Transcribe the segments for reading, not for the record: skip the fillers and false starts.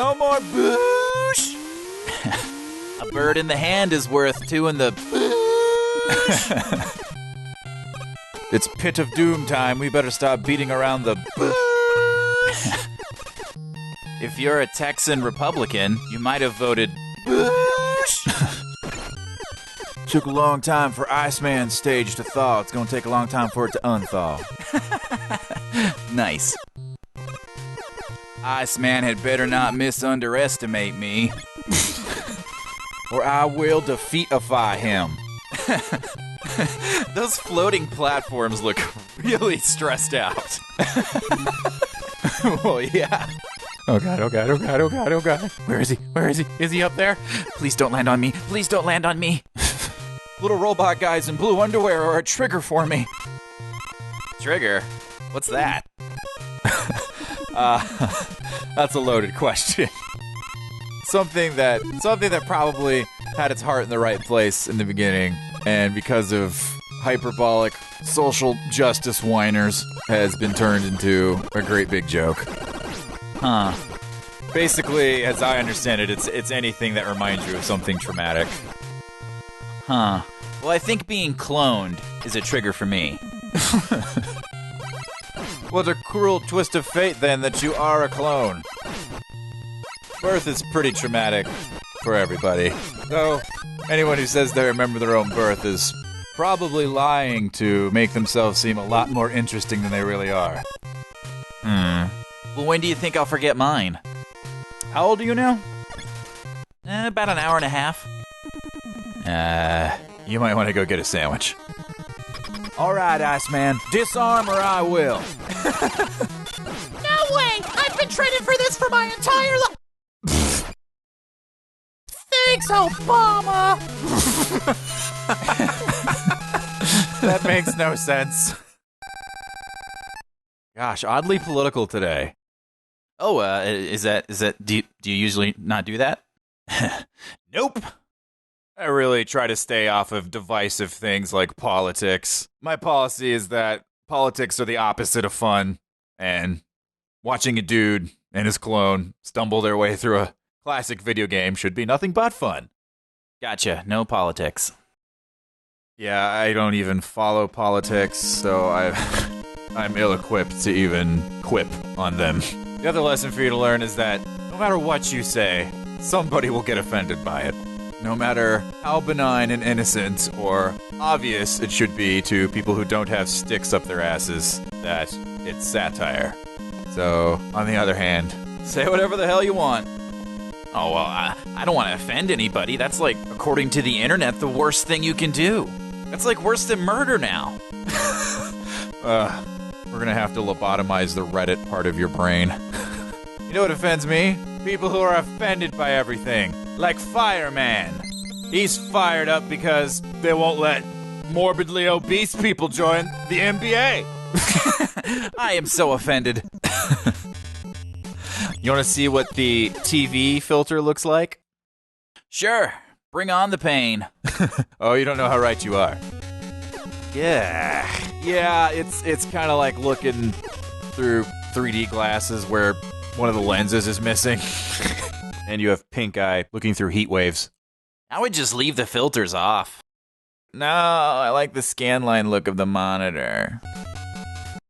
No more boosh. A bird in the hand is worth two in the boosh. It's pit of doom time. We better stop beating around the boosh. If you're a Texan Republican, you might have voted boosh. Took a long time for Iceman's stage to thaw. It's gonna take a long time for it to unthaw. Nice. Iceman had better not misunderestimate me, or I will defeatify him. Those floating platforms look really stressed out. Well, yeah. Oh god, oh god, oh god, oh god, oh god. Where is he? Where is he? Is he up there? Please don't land on me. Please don't land on me. Little robot guys in blue underwear are a trigger for me. Trigger? What's that? That's a loaded question. Something that probably had its heart in the right place in the beginning, and because of hyperbolic social justice whiners, has been turned into a great big joke. Huh. Basically, as I understand it, it's anything that reminds you of something traumatic. Huh. Well, I think being cloned is a trigger for me. What a cruel twist of fate, then, that you are a clone. Birth is pretty traumatic for everybody. Though, anyone who says they remember their own birth is probably lying to make themselves seem a lot more interesting than they really are. Well, when do you think I'll forget mine? How old are you now? About an hour and a half. You might want to go get a sandwich. All right, Iceman. Disarm or I will. No way! I've been training for this for my entire life. Thanks, Obama. That makes no sense. Gosh, oddly political today. Oh, is that? Do you usually not do that? Nope. I really try to stay off of divisive things like politics. My policy is that politics are the opposite of fun, and watching a dude and his clone stumble their way through a classic video game should be nothing but fun. Gotcha. No politics. Yeah, I don't even follow politics, so I'm ill-equipped to even quip on them. The other lesson for you to learn is that no matter what you say, somebody will get offended by it. No matter how benign and innocent or obvious it should be to people who don't have sticks up their asses, that it's satire. So, on the other hand, say whatever the hell you want. Oh, well, I don't want to offend anybody. That's like, according to the internet, the worst thing you can do. That's like worse than murder now. We're gonna have to lobotomize the Reddit part of your brain. You know what offends me? People who are offended by everything. Like Fireman. He's fired up because they won't let morbidly obese people join the NBA. I am so offended. You want to see what the TV filter looks like? Sure. Bring on the pain. Oh, you don't know how right you are. Yeah, it's kind of like looking through 3D glasses where one of the lenses is missing. And you have pink eye looking through heat waves. I would just leave the filters off. No, I like the scanline look of the monitor.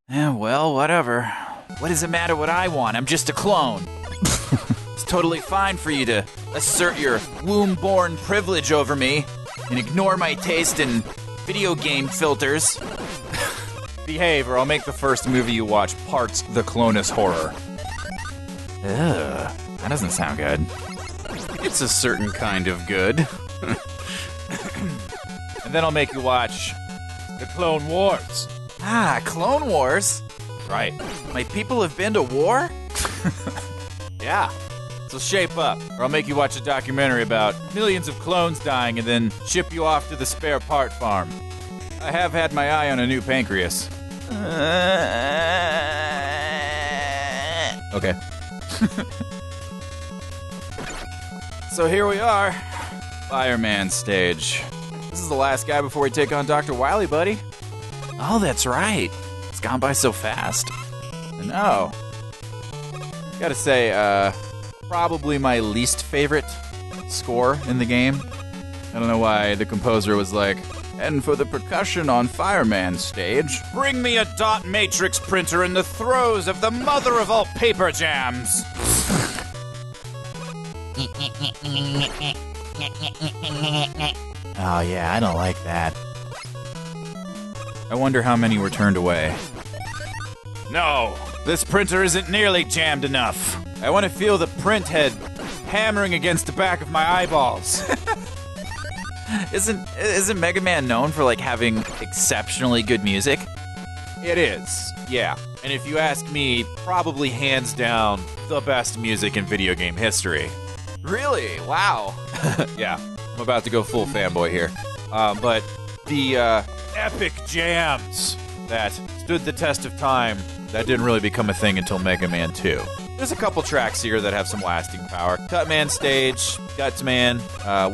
Well, whatever. What does it matter what I want? I'm just a clone. It's totally fine for you to assert your womb-born privilege over me and ignore my taste in video game filters. Behave, or I'll make the first movie you watch parts the Clonus Horror. Ugh, that doesn't sound good. It's a certain kind of good. And then I'll make you watch the Clone Wars. Ah, Clone Wars? Right. My people have been to war? Yeah. So shape up, or I'll make you watch a documentary about millions of clones dying and then ship you off to the spare part farm. I have had my eye on a new pancreas. Okay. So here we are. Fireman stage. This is the last guy before we take on Dr. Wily, buddy. Oh, that's right. It's gone by so fast. I know. Gotta say, probably my least favorite score in the game. I don't know why the composer was like, and for the percussion on Fireman stage, bring me a dot matrix printer in the throes of the mother of all paper jams. Oh yeah, I don't like that. I wonder how many were turned away. No, this printer isn't nearly jammed enough. I want to feel the print head hammering against the back of my eyeballs. Isn't Mega Man known for like having exceptionally good music? It is, yeah. And if you ask me, probably hands down the best music in video game history. Really? Wow. Yeah, I'm about to go full fanboy here. But the epic jams that stood the test of time, that didn't really become a thing until Mega Man 2. There's a couple tracks here that have some lasting power. Cutman Stage, Gutsman,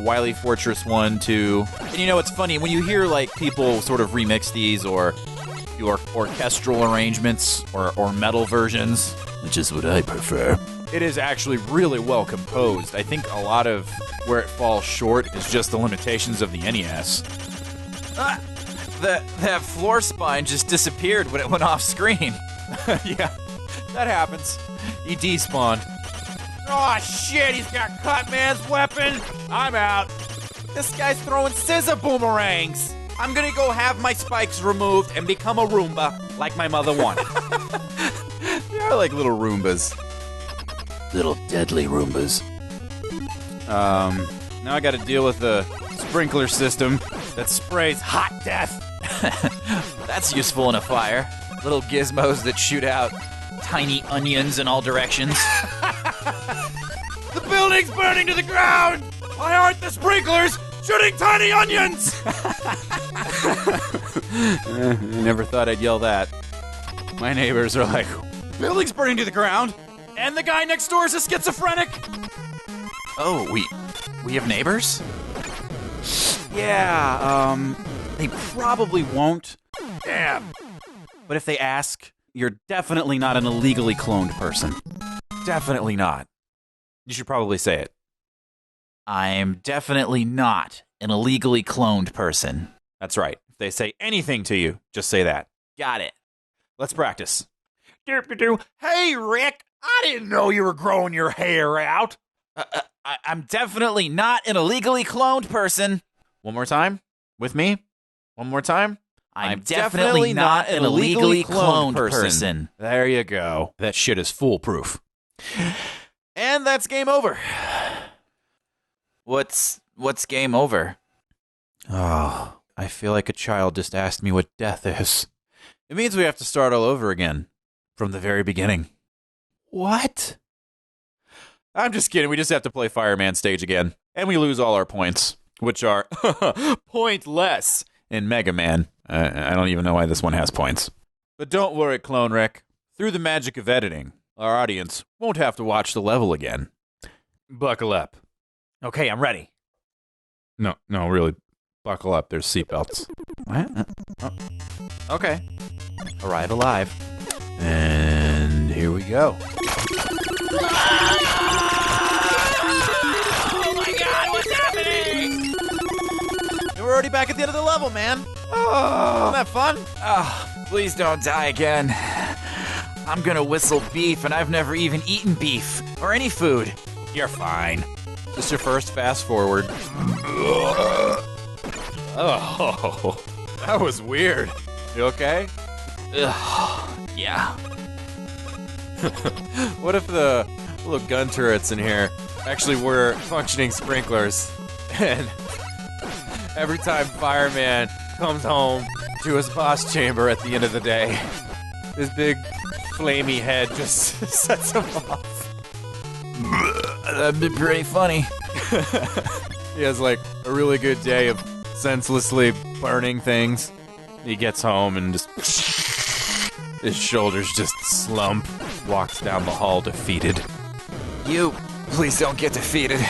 Wily Fortress 1, 2. And you know, it's funny, when you hear like people sort of remix these or do orchestral arrangements or metal versions, which is what I prefer, it is actually really well composed. I think a lot of where it falls short is just the limitations of the NES. That floor spine just disappeared when it went off screen. Yeah, that happens. He despawned. Oh shit, he's got Cutman's weapon. I'm out. This guy's throwing scissor boomerangs. I'm gonna go have my spikes removed and become a Roomba like my mother wanted. They are like little Roombas. Little deadly Roombas. Now I gotta deal with the sprinkler system that sprays hot death. That's useful in a fire. Little gizmos that shoot out tiny onions in all directions. The building's burning to the ground! Why aren't the sprinklers shooting tiny onions? I never thought I'd yell that. My neighbors are like, building's burning to the ground, and the guy next door is a schizophrenic. Oh, we have neighbors? Yeah, they probably won't. Damn. But if they ask, you're definitely not an illegally cloned person. Definitely not. You should probably say it. I'm definitely not an illegally cloned person. That's right. If they say anything to you, just say that. Got it. Let's practice. Hey, Rikk, I didn't know you were growing your hair out. I'm definitely not an illegally cloned person. One more time. With me. One more time. I'm definitely not an illegally cloned person. There you go. That shit is foolproof. And that's game over. What's game over? Oh, I feel like a child just asked me what death is. It means we have to start all over again. From the very beginning. What? I'm just kidding. We just have to play Fireman Stage again. And we lose all our points, which are pointless in Mega Man. I don't even know why this one has points. But don't worry, Clone Rikk. Through the magic of editing, our audience won't have to watch the level again. Buckle up. Okay, I'm ready. No, really. Buckle up. There's seatbelts. What? Oh. Okay. Arrive alive. And here we go. Oh my god, what's happening? We're already back at the end of the level, man. Oh, isn't that fun? Oh, please don't die again. I'm gonna whistle beef, and I've never even eaten beef or any food. You're fine. Just your first fast forward. Oh, that was weird. You okay? Ugh, yeah. What if the little gun turrets in here actually were functioning sprinklers? And every time Fireman comes home to his boss chamber at the end of the day, his big flamey head just sets him off. That'd be pretty funny. He has like a really good day of senselessly burning things. He gets home and just his shoulders just slump. Walks down the hall defeated. You, please don't get defeated.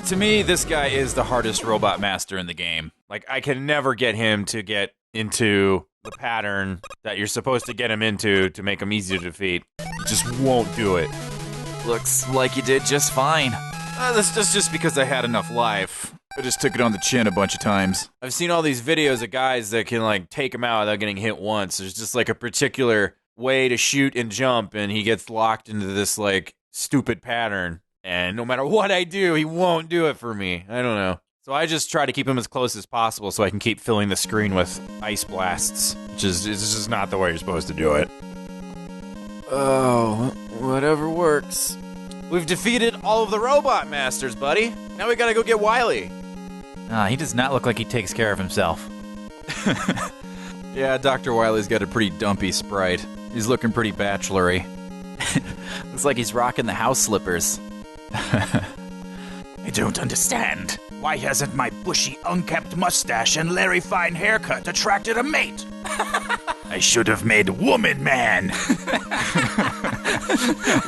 To me, this guy is the hardest robot master in the game. Like, I can never get him to get into the pattern that you're supposed to get him into to make him easy to defeat. He just won't do it. Looks like you did just fine. That's just because I had enough life. I just took it on the chin a bunch of times. I've seen all these videos of guys that can, like, take him out without getting hit once. There's just, like, a particular way to shoot and jump, and he gets locked into this, like, stupid pattern. And no matter what I do, he won't do it for me. I don't know. So I just try to keep him as close as possible so I can keep filling the screen with ice blasts. Which is just not the way you're supposed to do it. Oh, whatever works. We've defeated all of the robot masters, buddy. Now we gotta go get Wily. He does not look like he takes care of himself. Yeah, Dr. Wily's got a pretty dumpy sprite. He's looking pretty bachelory. Looks like he's rocking the house slippers. I don't understand. Why hasn't my bushy, unkempt mustache and Larry Fine haircut attracted a mate? I should have made Woman Man.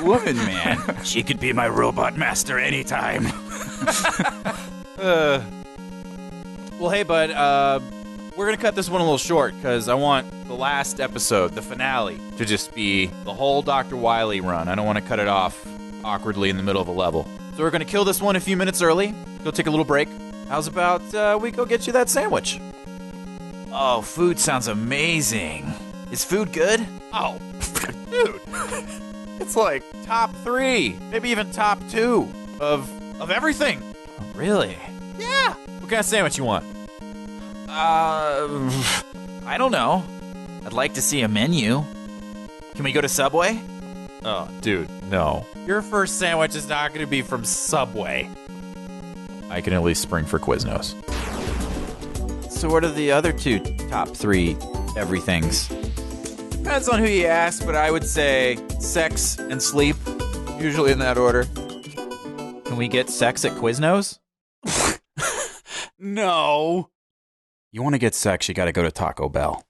Woman Man? She could be my robot master anytime. Well, hey, bud, we're going to cut this one a little short because I want the last episode, the finale, to just be the whole Dr. Wily run. I don't want to cut it off awkwardly in the middle of a level. So we're going to kill this one a few minutes early, go take a little break. How's about we go get you that sandwich? Oh, food sounds amazing. Is food good? Oh, dude. It's like top 3, maybe even top 2 of everything. Oh, really? Yeah. What kind of sandwich you want? I don't know. I'd like to see a menu. Can we go to Subway? Oh, dude, no. Your first sandwich is not going to be from Subway. I can at least spring for Quiznos. So what are the other 2 top 3 everythings? Depends on who you ask, but I would say sex and sleep, usually in that order. Can we get sex at Quiznos? No. You want to get sex, you got to go to Taco Bell.